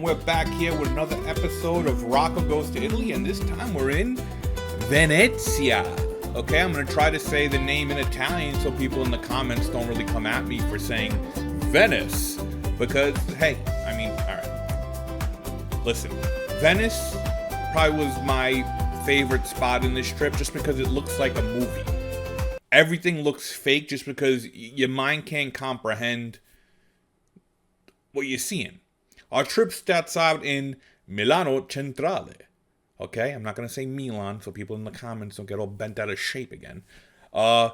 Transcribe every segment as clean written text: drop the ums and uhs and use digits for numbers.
we're back here with another episode of Rocco Goes to Italy, and this time we're in Venezia. Okay, I'm going to try to say the name in Italian so people in the comments don't really come at me for saying Venice. Because, hey, I mean, alright. Listen, Venice probably was my favorite spot in this trip just because it looks like a movie. Everything looks fake just because your mind can't comprehend what you're seeing. Our trip starts out in Milano Centrale. Okay, I'm not going to say Milan so people in the comments don't get all bent out of shape again. And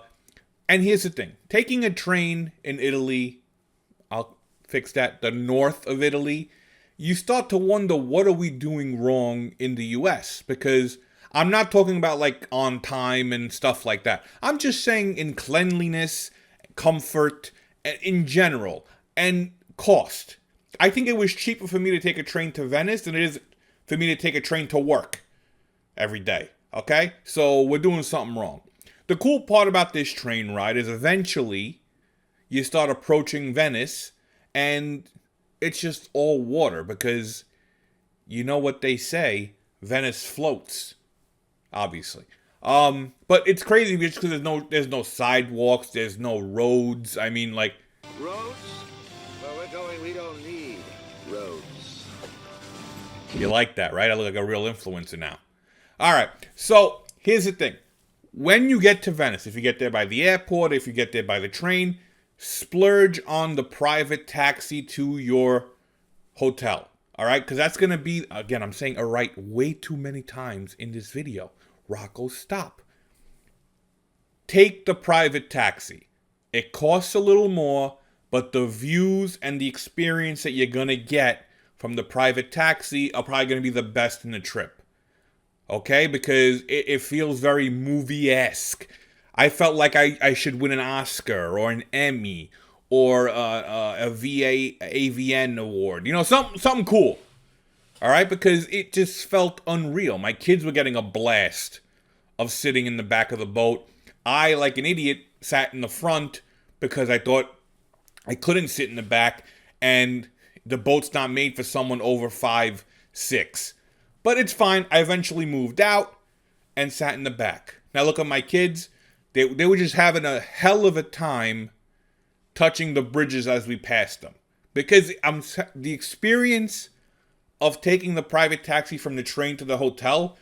here's the thing. Taking a train in Italy, I'll fix that, the north of Italy, you start to wonder, what are we doing wrong in the US? Because I'm not talking about like on time and stuff like that. I'm just saying in cleanliness, comfort, in general, and cost. I think it was cheaper for me to take a train to Venice than it is for me to take a train to work every day. Okay? So we're doing something wrong. The cool part about this train ride is eventually you start approaching Venice and it's just all water because you know what they say, Venice floats. Obviously. But it's crazy just because there's no sidewalks, there's no roads. I mean, like, roads? Where we're going, we don't need roads. You like that, right? I look like a real influencer now. All right. So here's the thing. When you get to Venice, if you get there by the airport, if you get there by the train, splurge on the private taxi to your hotel. All right? Because that's going to be, again, I'm saying all right way too many times in this video. Rocco, stop. Take the private taxi. It costs a little more, but the views and the experience that you're going to get from the private taxi are probably going to be the best in the trip. Okay? Because it feels very movie-esque. I felt like I should win an Oscar or an Emmy or a AVN award. You know, something cool. All right? Because it just felt unreal. My kids were getting a blast of sitting in the back of the boat. I, like an idiot, sat in the front because I thought I couldn't sit in the back, and the boat's not made for someone over 5'6". But it's fine. I eventually moved out and sat in the back. Now look at my kids. They were just having a hell of a time touching the bridges as we passed them. Because the experience of taking the private taxi from the train to the hotel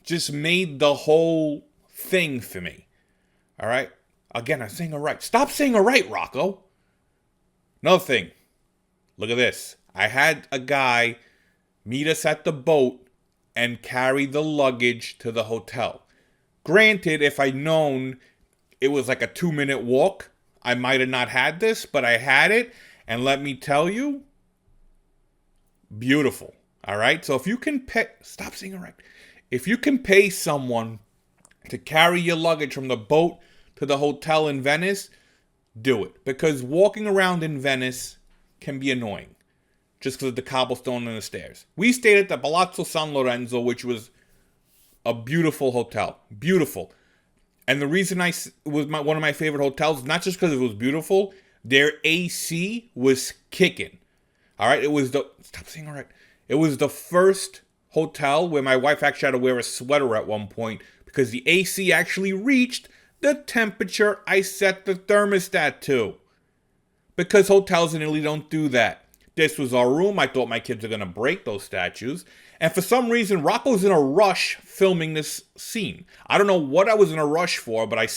just made the whole thing for me. All right? Again, I'm saying all right. Stop saying all right, Rocco. Another thing. Look at this. I had a guy meet us at the boat and carry the luggage to the hotel. Granted, if I'd known it was like a 2-minute walk, I might have not had this, but I had it. And let me tell you, beautiful. All right? So if you can pay... Stop saying all right. If you can pay someone to carry your luggage from the boat to the hotel in Venice, do it. Because walking around in Venice can be annoying. Just because of the cobblestone and the stairs. We stayed at the Palazzo San Lorenzo, which was a beautiful hotel. Beautiful. And the reason it was one of my favorite hotels, not just because it was beautiful, their AC was kicking. All right? Stop saying all right. It was the first hotel where my wife actually had to wear a sweater at one point because the AC actually reached the temperature I set the thermostat to. Because hotels in Italy don't do that. This was our room. I thought my kids were going to break those statues. And for some reason, Rocco's in a rush filming this scene. I don't know what I was in a rush for, but I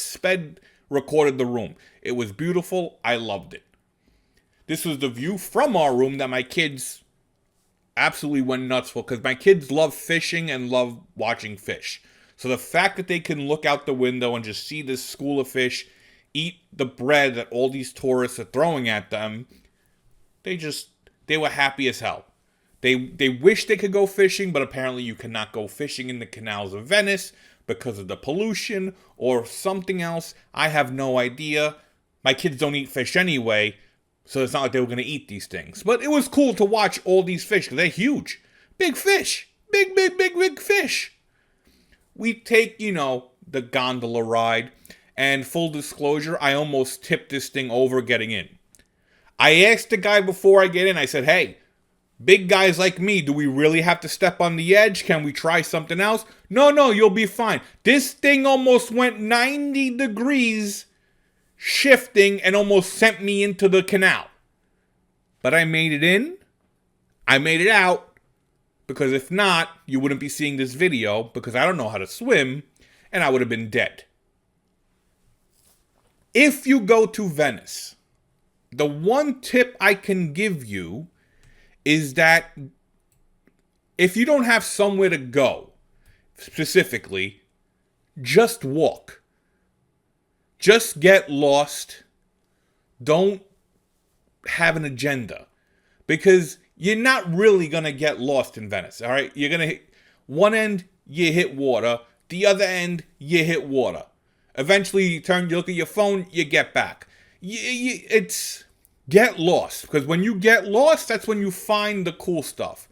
recorded the room. It was beautiful. I loved it. This was the view from our room that my kids absolutely went nuts for, because my kids love fishing and love watching fish. So the fact that they can look out the window and just see this school of fish, eat the bread that all these tourists are throwing at them, they were happy as hell. They wish they could go fishing, but apparently you cannot go fishing in the canals of Venice because of the pollution or something else. I have no idea. My kids don't eat fish anyway, so it's not like they were going to eat these things. But it was cool to watch all these fish because they're huge. Big fish. Big fish. We take, the gondola ride. And full disclosure, I almost tipped this thing over getting in. I asked the guy before I get in, I said, hey, Big guys like me, do we really have to step on the edge? Can we try something else? No, you'll be fine. This thing almost went 90 degrees shifting and almost sent me into the canal. But I made it in. I made it out. Because if not, you wouldn't be seeing this video because I don't know how to swim and I would have been dead. If you go to Venice, the one tip I can give you is that if you don't have somewhere to go, specifically, just walk. Just get lost. Don't have an agenda. Because you're not really going to get lost in Venice, all right? You're going to hit one end, you hit water. The other end, you hit water. Eventually, you look at your phone, you get back. It's get lost. Because when you get lost, that's when you find the cool stuff.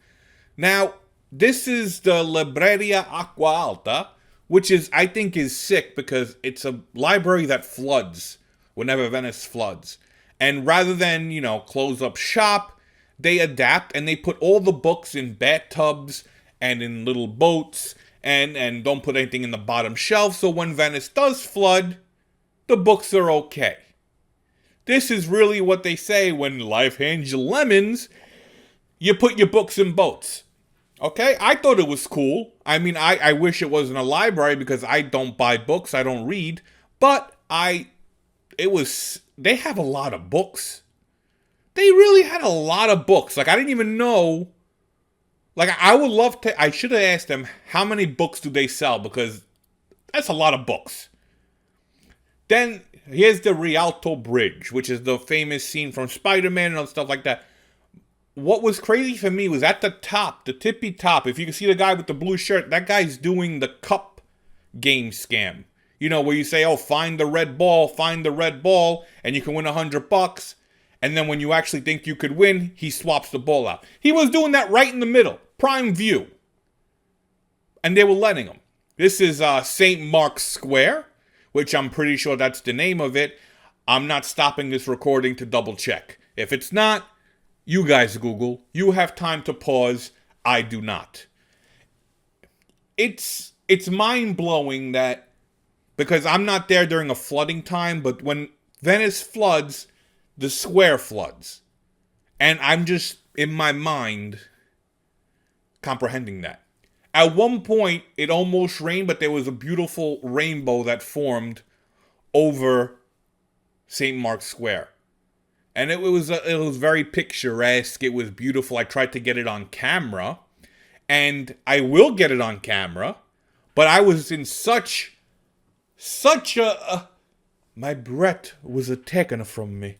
Now, this is the Libreria Acqua Alta, which I think is sick because it's a library that floods whenever Venice floods. And rather than, close up shop, they adapt and they put all the books in bathtubs and in little boats and don't put anything in the bottom shelf. So when Venice does flood, the books are okay. This is really what they say when life hands you lemons, you put your books in boats. Okay? I thought it was cool. I mean, I wish it wasn't a library because I don't buy books. I don't read. But they have a lot of books. They really had a lot of books. Like, I didn't even know. Like, I should have asked them, how many books do they sell? Because that's a lot of books. Then, here's the Rialto Bridge, which is the famous scene from Spider-Man and stuff like that. What was crazy for me was at the top, the tippy top, if you can see the guy with the blue shirt, that guy's doing the cup game scam. Where you say, find the red ball, and you can win $100. And then when you actually think you could win, he swaps the ball out. He was doing that right in the middle, prime view. And they were letting him. This is St. Mark's Square, which I'm pretty sure that's the name of it. I'm not stopping this recording to double check. If it's not, you guys Google. You have time to pause. I do not. It's mind-blowing that, because I'm not there during a flooding time, but when Venice floods, the square floods. And I'm just, in my mind, comprehending that. At one point, it almost rained, but there was a beautiful rainbow that formed over St. Mark's Square. And it was very picturesque. It was beautiful. I tried to get it on camera. And I will get it on camera. But I was in such a my breath was taken from me.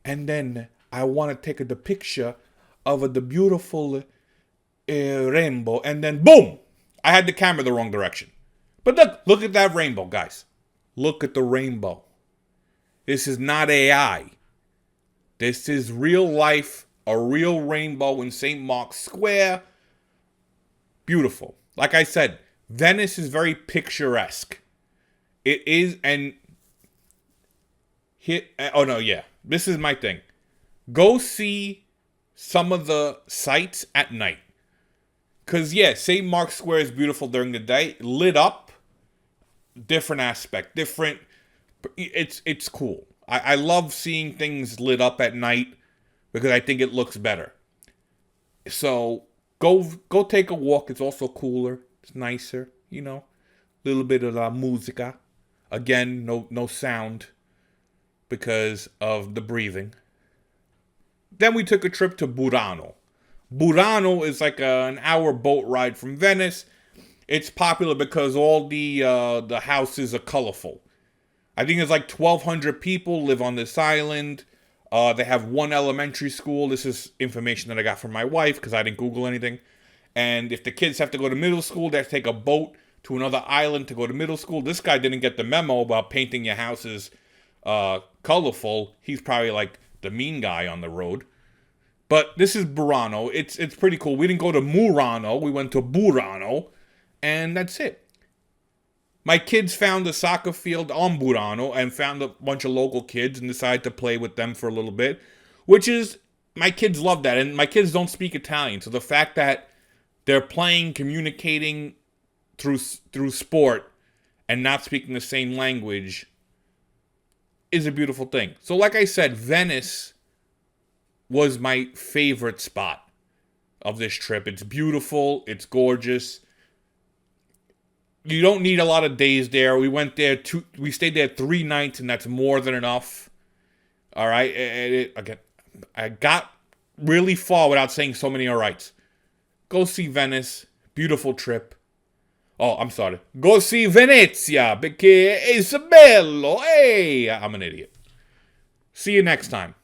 And then I want to take the picture of the beautiful rainbow. And then, boom! I had the camera the wrong direction. But look at that rainbow, guys. Look at the rainbow. This is not AI. This is real life, a real rainbow in St. Mark's Square. Beautiful. Like I said, Venice is very picturesque. It is, and this is my thing. Go see some of the sights at night. Because, St. Mark's Square is beautiful during the day. Lit up, different aspect, it's cool. I love seeing things lit up at night because I think it looks better. So, go take a walk. It's also cooler. It's nicer, little bit of la musica. Again, no sound because of the breathing. Then we took a trip to Burano. Burano is like an hour boat ride from Venice. It's popular because all the houses are colorful. I think it's like 1,200 people live on this island. They have one elementary school. This is information that I got from my wife because I didn't Google anything. And if the kids have to go to middle school, they have to take a boat to another island to go to middle school. This guy didn't get the memo about painting your houses colorful. He's probably like the mean guy on the road. But this is Burano. It's pretty cool. We didn't go to Murano. We went to Burano. And that's it. My kids found a soccer field on Burano and found a bunch of local kids and decided to play with them for a little bit. Which is my kids love that, and my kids don't speak Italian, so the fact that they're playing, communicating through sport, and not speaking the same language is a beautiful thing. So like I said, Venice was my favorite spot of this trip. It's beautiful. It's gorgeous. You don't need a lot of days there. We went there we stayed there 3 nights, and that's more than enough. All right. Again, I got really far without saying so many all rights. Go see Venice. Beautiful trip. Oh, I'm sorry. Go see Venezia, perché è bello. Hey, I'm an idiot. See you next time.